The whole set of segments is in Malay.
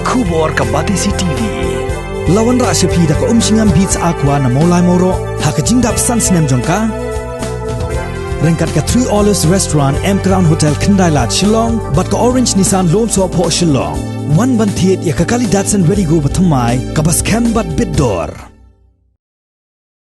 Kubor ka Batisi TV. Lawan Rashapi da ka Singam Beats Aqua na Molai Moro Hakajingdap Sunsnem Jongka. Rengkat ka 3 Olives Restaurant M Crown Hotel Kendailat Shillong bat ka Orange Nissan Loan So Po Shillong. One Bantiet ya ka Kali Datsun Ready Go Batamai ka Baskem Bat Bidor.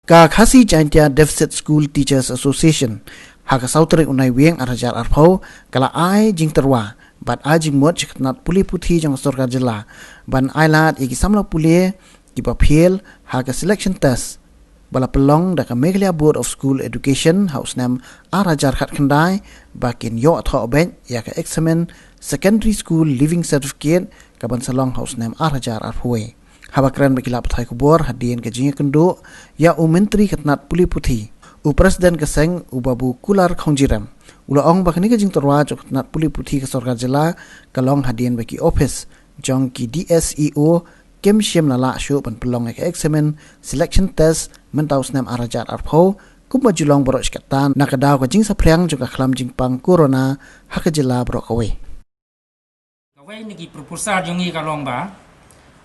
Ka Khasi Jaintia Deficit School Teachers Association haka sautri unai wieng arajar arpau kala ai jing terwa bat ajing mot chiknat puli puthi jang sorkar jela ban ailat iki samla puli ki baphiel haka selection test bala pelong da ka Meghalaya Board of School Education house nam arajar khat khandai bakin yo atho ben ya ka examen secondary school living certificate ka ban salong house nam arajar arpoi habakran bakila pathai kubor hadien ka jinga kendo ya menteri khatnat puli puthi Presiden Keseng Babu Kular Khongjiram ulaong bakni ka jing torwa joknat puli puthi ka sorkar jela kalong hadien baki office jong ki DSEO kem shem lala shu pan pelong ka examen selection test mentaus nam arajar arpho kuma julong borok skatan nakadaw ka jing saphriang joka khlam jing pang corona haka jela borok kawe kawe ni ki proposal jongi kalong ba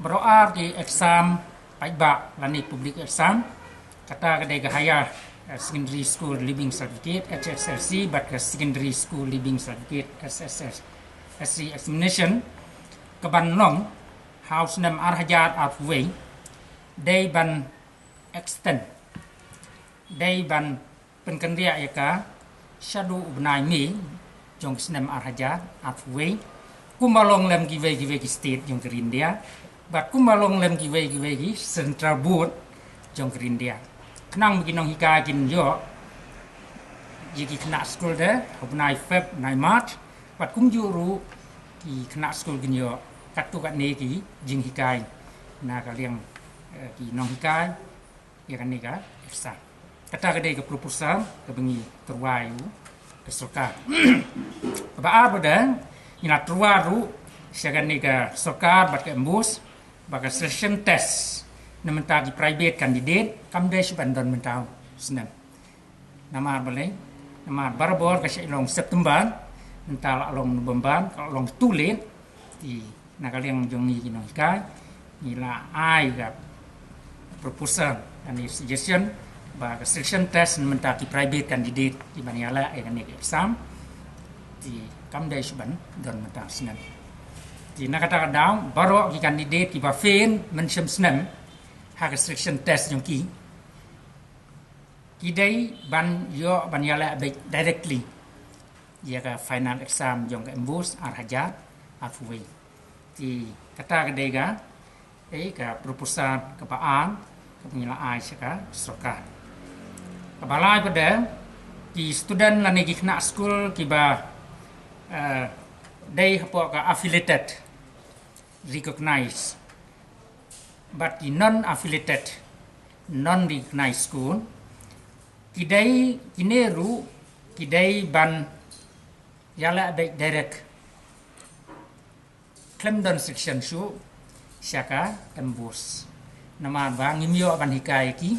borok ar di exam paibak lani public exam kata kadai ka haya secondary school living certificate HSLC but secondary school living certificate SSLC examination keban long house nam arhajat arway day ban extend day ban penkenria yaka shadow ubnai mi jong snam arhajat arway kumalong lem giwe ki state jong India but kumalong lem giwe ki central board jong India nang beginong hika kin yo jiki kena school de hubnai Feb nai March pat kum juru ki kena school kin yo katu kat ne ki jing hikai na kaliang ki nong hikai ya kan nika exam kata kadai ke proposal ke bengi terwayu ke sorkar ba pada ina terwaru siakan nika sorkar bat ke embus baka session test namentagi private candidate kamdesh bandon mentau senam nama balai nama barbor ka long September mental long November ka long tulen di nakaliang jongi kinong kai nila ai ga proposal ani suggestion ba ka selection test namentagi private candidate di maniala ai kan exam di kamdesh bandon mentau senam di nakata kadang baro ki candidate ki ba fail mensem senam hak restriction test yang kidai ban yo ban yala directly ya ka final exam yang ke embus arhajat arfuwe ti kata kedai ga ka proposal ke paan ke pengilaan saka sorkar kabalai pada di student lani ki kena school kiba dai hapo ka affiliated recognized but the non-affiliated, non-recognized school, kidai kineru, kidai ban yala baik direct Clemdon section su syaka tembus. Nama bang ngimyo ban hikai ki,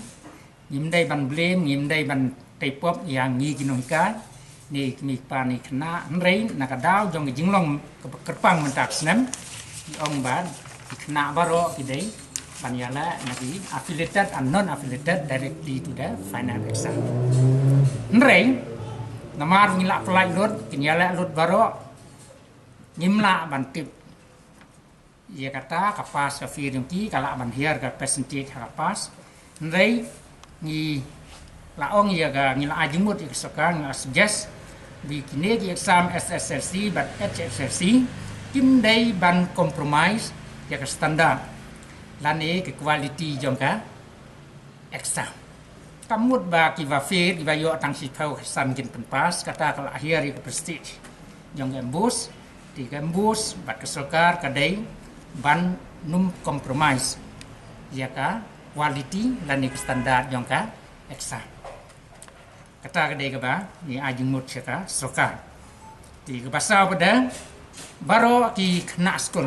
ngimdai ban blame, ngimdai ban taipop yang ngi kinong hikai, ni pa ni kena nrei nakadaw jong jinglong kerpang mentak senam, ong ban kena baro kidai Banyala nagi affiliated and non-affiliated directly to the final exam. Nrei, namar ngila pelai lot, kinyala lot baro, ngimla bantip. Ia kata kapas kafir yung ki, kala banhiar ka percentage kapas. Nrei, ngi laong ia ga ngila ajimut ia kesokan nga suggest, di kini ki exam SSLC but HSLC, kim day ban compromise ia ke standar. Lani ke quality jongka exam kamut ba ki va fail ki va yo tang si phau san kin penpas kata kala akhir ke prestige jong embus di embus bat ke sorkar kadai ban num compromise ya ka quality lani ke standar jongka exam kata kadai ke ba ni ajing mut ka sorkar di ke pasal pada baro ki kena school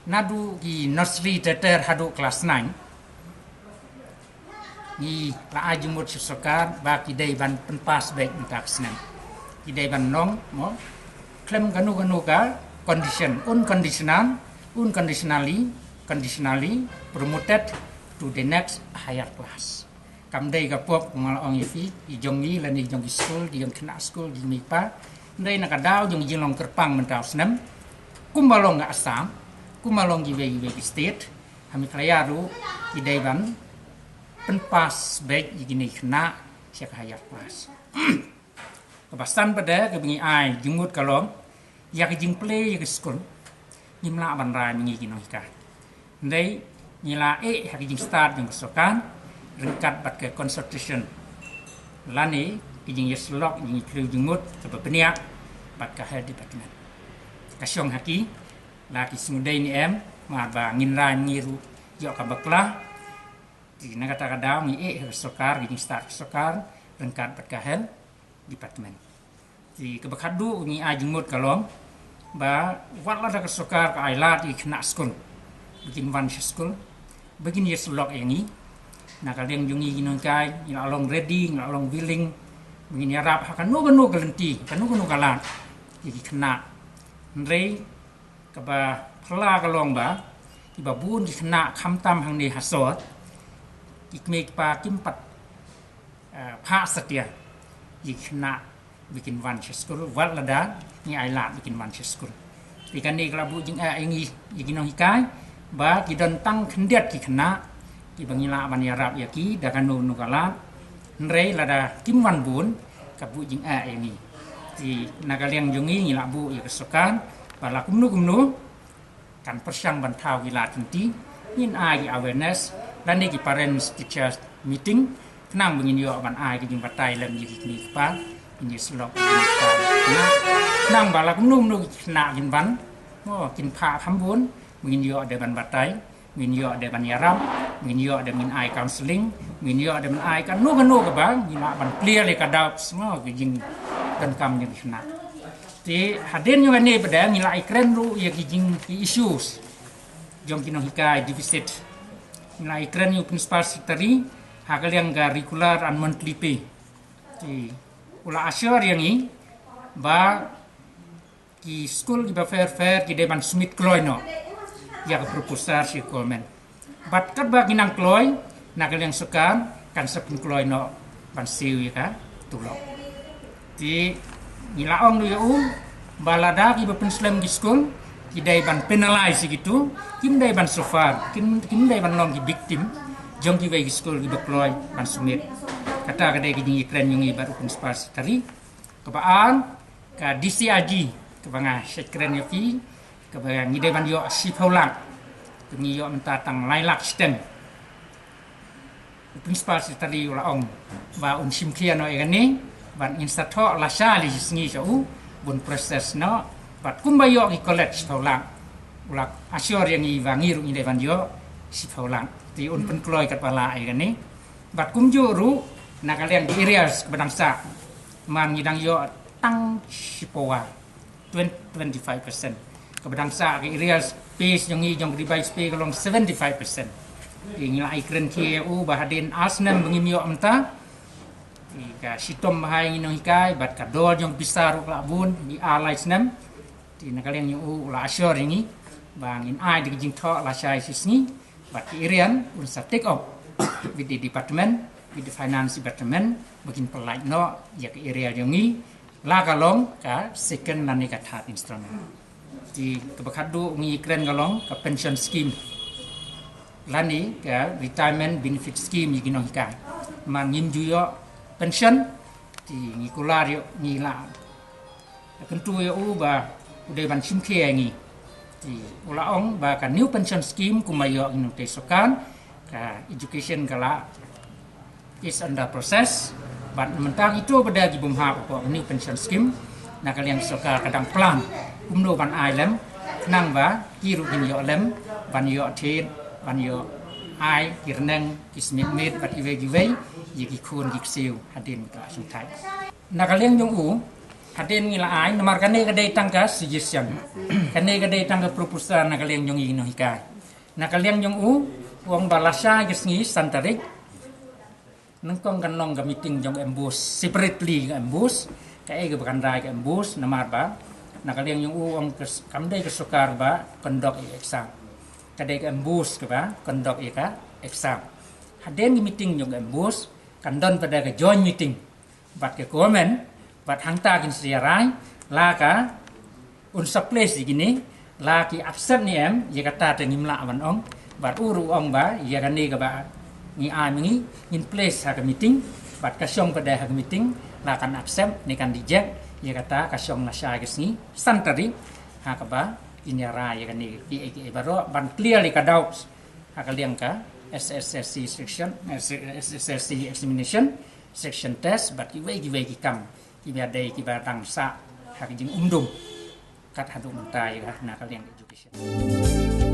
nadu ki nursery teter hadu kelas 9 ni la ajumut sokar ba ki dai ban penpas baik mentak senam ki dai ban nong mo klem ganu ka condition unconditional unconditionally promoted to the next higher class. Kam dai ka pop ngalaong ifi ijongi lan ijongi school di kena school di mipa dai nak daw jong jilong kerpang mentau senam kumbalong ga asam kumalong gi wegi state hami klayaru idai ban penpas baik igini kena siak higher class. Kebasan pada kebengi ai jumut kalong yak jing play yak school nyimla ban rai mengi kinong ka ndai nyila hak jing start jing sokan rengkat bat ke consultation lani jing yeslok jing kru jumut sebab peniak bat ka head department kasyong haki la ki singudai ni ma ba ngin rai ngiru yo ka bakla di nagata kadam ni hak sokar jing start sokar rengkat bat ka head department di kebakadu ni ajengmut kalong ba watla da sokar ka ailat i kena school bikin van school begin yeslok ini na kaleng jungi ginon kai ila long ready ila long willing begin yarap hakan no galenti kan no kalat i kena ndrei ka ba phla kalong ba iba bun di kena khamtam hang ni hasot ikmek pa kimpat pha setia i kena bikin van school wal lada ni ailat bikin van school ikan ni kelabu jing ingi iginong hikai ba kidon tang kendiat ki kena ki bangila ban yarab yaki dakanu nukala nrei lada kim van bun kabu jing ingi di nagaliang jungi ngilabu ya kesukan bala kumnu kan persyang bantau gilat tinti in ai awareness dan ni ki parents teachers meeting kenang bengin yo ban ai ki jing batai lem yi ni pa ini selok nang balak num na gin ban kin pha tham bun min yo de ban batai min yo de ban yaram min yo de min ai counseling min yo de min ai kan no ka bang ina ban clear le ka dap semua gijing dan kam yang kena ti haden yo ne pada ngila ikren ru ya gijing issues jom kinong hikai deficit ngila ikren yo principal secretary hakal yang regular and monthly pay ti ula asyar yang ini ba ki school ki ba fair ki deban smith kloy no ya ka proposal si komen bat kat ba kinang kloy nakal yang suka kan sepun kloy no ban siu ya ka tulok ti nilaong do yu balada ki ba penslam ki school ki dai ban penalize gitu kim dai ban sofar kim dai ban long ki victim jong ki ba ki school ki ba kloy ban smith kata kadai gini keren yung ibarat principal secretary kebaan ka DCRG kebanga sekren yofi kebanga ngide ban yo sipaulang kemi yo mentatang lailak stem principal secretary ulaong ba simkian no egani ban instato lasali singi so bun proses no bat kumbayo ki college paulang ulak asyor yang iwangiru ngide ban yo sipaulang ti un penkloy kat pala egani bat kumjuru nak kalian di areas berdangsa man ngidang yo tang sipowa 25% keberdangsa ke areas space yang jong ribai space kalong 75% ingila ikren kieu bahadin asnam bengimyo amta ka sitom bahai nginong hikai bat kador jong bisar labun di alai snam di nak kalian yo la asyor ini bang in ai di jing tho la sai sisni bat irian unsa take off with the department with the finance department bikin pelaj no ya ke area jongi la kalong ka second nani ka third instrument di kebakadu ngi kren kalong ka pension scheme lani ka retirement benefit scheme yigino hika man ngin juyo pension di ngi kular yo ngi la kentu yo ba udah ban simke ngi di ulaong ba ka new pension scheme kumayo inu tesokan ka education kala is under process but mentang itu pada di bumha ko new pension scheme na kalian soka kadang plan umno ban ailem nang ba kiru gin yo lem ban yo thin ban yo ai kirneng kismit mit bat iwe giwe yiki kun giksiu hadin ka suntai na kalian jong u hadin ngila ai namar kane kadai tangka suggestion kane kadai tangka proposal na kalian jong ino hikai na kalian jong u wong balasa gisngi santarik nengkong kanong ga meeting jong embus separately ga embus ka ege bakan rai ga embus namar ba na kaliang yung uang kamday kesukar ba conduct exam kadai embus ke ba conduct exam haden di meeting yung embus kandon pada ke joint meeting bat ke komen bat hangta kin siarai la ka unsa place gini la ki absent ni ye kata te ngimla man ong bat uru ong ba ye kan ni ka ba ni ami in place ha ke meeting bat kasyong pada ha ke meeting la kan absent ni kan dijek ye kata kasyong na siya ni santari ha ka ba inyara ye kan ni di baro ban clearly ka doubts ha ka liang ka SSC section SSC examination section test but giwe kam kiba dai kiba tang sa ha jing undum kat hadu mentai ka na ka liang education